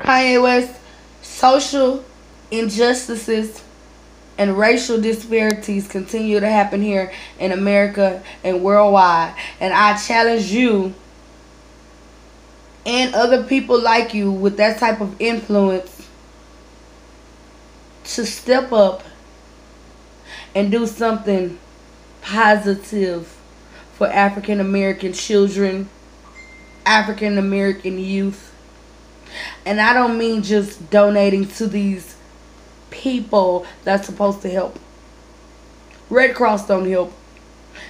Kanye West, social injustices and racial disparities continue to happen here in America and worldwide. And I challenge you and other people like you with that type of influence to step up and do something positive for African American children, African American youth. And I don't mean just donating to these people that's supposed to help. Red Cross don't help.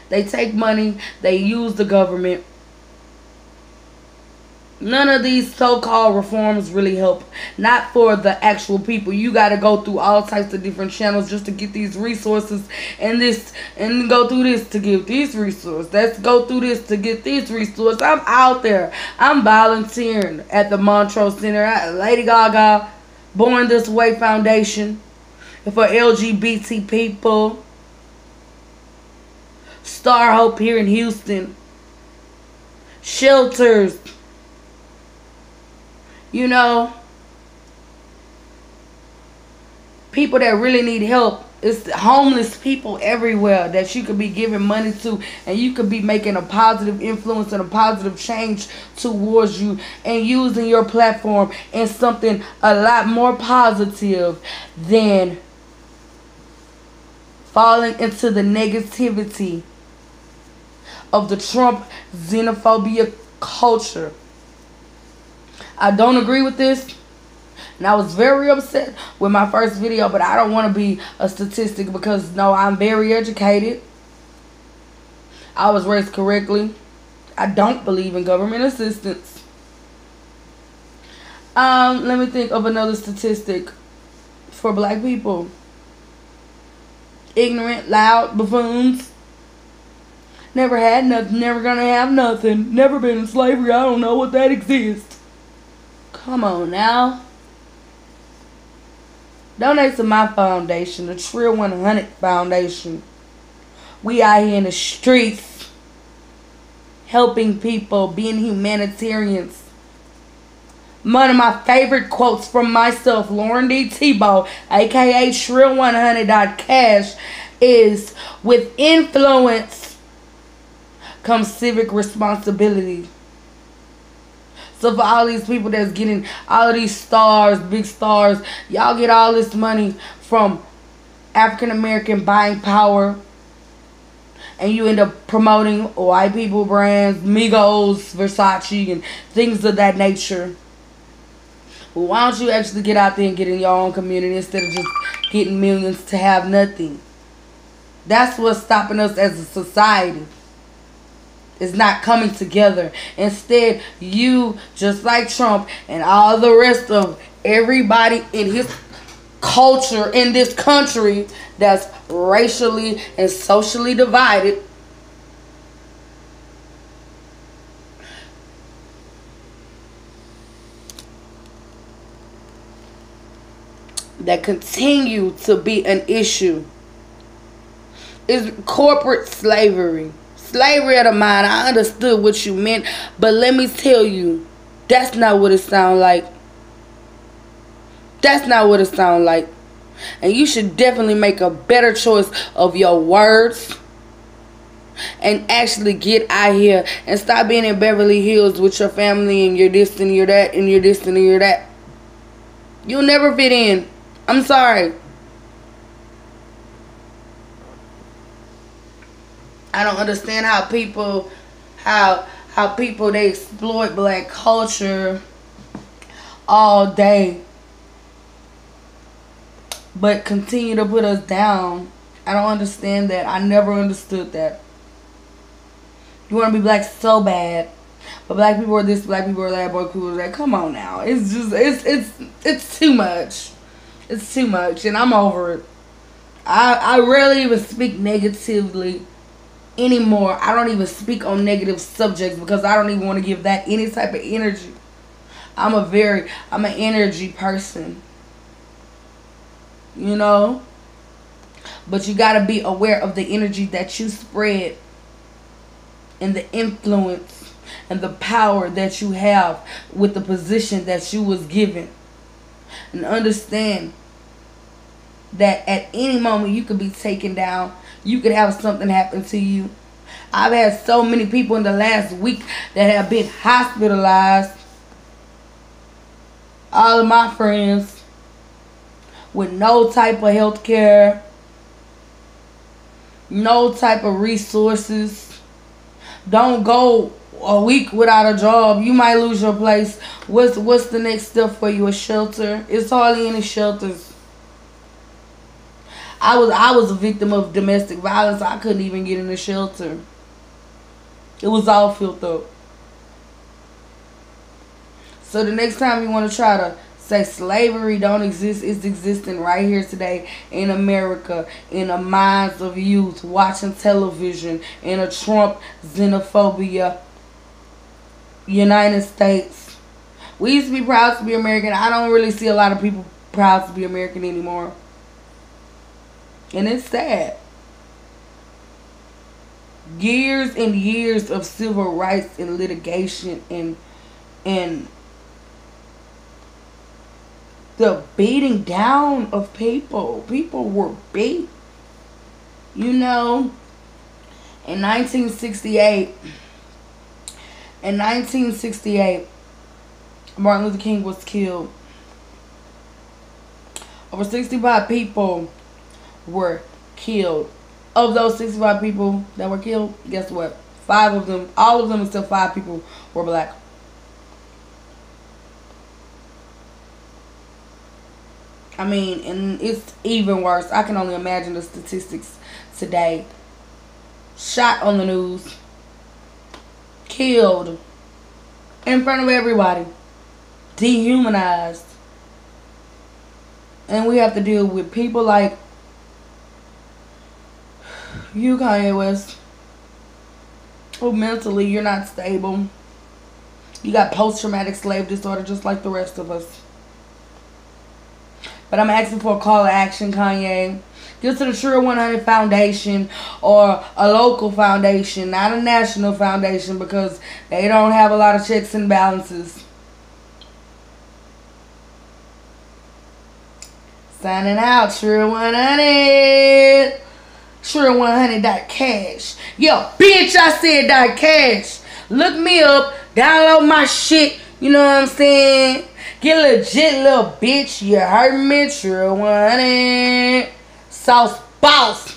They take money, they use the government. None of these so-called reforms really help. Not for the actual people. You got to go through all types of different channels just to get these resources, and go through this to get these resources. Let's go through this to get these resources. I'm out there. I'm volunteering at the Montrose Center, at Lady Gaga Born This Way Foundation for LGBT people. Star Hope here in Houston. Shelters. You know, people that really need help. It's homeless people everywhere that you could be giving money to, and you could be making a positive influence and a positive change towards you, and using your platform in something a lot more positive than falling into the negativity of the Trump xenophobia culture. I don't agree with this, and I was very upset with my first video, but I don't want to be a statistic because, no, I'm very educated. I was raised correctly. I don't believe in government assistance. Let me think of another statistic for black people. Ignorant, loud buffoons. Never had nothing, never gonna have nothing. Never been in slavery, I don't know what that exists. Come on now. Donate to my foundation, the Trillonehunnit Foundation. We out here in the streets helping people, being humanitarians. One of my favorite quotes from myself, Lauren D. Tebow, aka Trillonehunnit.cash, is, with influence comes civic responsibility. So for all these people that's getting all of these stars, big stars, y'all get all this money from African American buying power, and you end up promoting white people brands, Migos, Versace, and things of that nature. Well, why don't you actually get out there and get in your own community instead of just getting millions to have nothing? That's what's stopping us as a society. Is not coming together. Instead, you, just like Trump and all the rest of everybody in his culture in this country that's racially and socially divided, that continue to be an issue, is corporate slavery. Slavery of the mind. I understood what you meant, but let me tell you, that's not what it sounds like. That's not what it sounds like. And you should definitely make a better choice of your words and actually get out here and stop being in Beverly Hills with your family and you're this and you're that and you're this and you're that. You'll never fit in. I'm sorry. I don't understand how people they exploit black culture all day, but continue to put us down. I don't understand that. I never understood that. You want to be black so bad, but black people are this, black people are that, black people are that. Come on now. It's just it's too much. It's too much, and I'm over it. I rarely even speak negatively anymore. I don't even speak on negative subjects because I don't even want to give that any type of energy. I'm an energy person, you know. But you got to be aware of the energy that you spread and the influence and the power that you have with the position that you was given. and understand that at any moment you could be taken down. You could have something happen to you. I've had so many people in the last week that have been hospitalized. All of my friends with no type of health care, no type of resources. Don't go a week without a job. You might lose your place. What's the next step for you? A shelter? It's hardly any shelters. I was a victim of domestic violence. I couldn't even get in a shelter. It was all filled up. So the next time you want to try to say slavery don't exist, it's existing right here today in America, in the minds of youth watching television, in a Trump xenophobia United States. We used to be proud to be American. I don't really see a lot of people proud to be American anymore. And it's sad. Years and years of civil rights and litigation and the beating down of people. People were beat. You know, in 1968, Martin Luther King was killed. Over 65 people were killed. Of those 65 people that were killed, guess what? 5 of them, all of them except 5 people were black. I mean, and it's even worse. I can only imagine the statistics today. Shot on the news. Killed. In front of everybody. Dehumanized. And we have to deal with people like you, Kanye West, who mentally you're not stable. You got post-traumatic slave disorder just like the rest of us. But I'm asking for a call to action, Kanye. Give to the Trill 100 Foundation or a local foundation, not a national foundation, because they don't have a lot of checks and balances. Signing out, Trill 100. Trill100.cash. Yo, bitch, I said .cash. Look me up. Download my shit. You know what I'm saying? Get legit, little bitch. You heard me? Trill100. Sauce boss.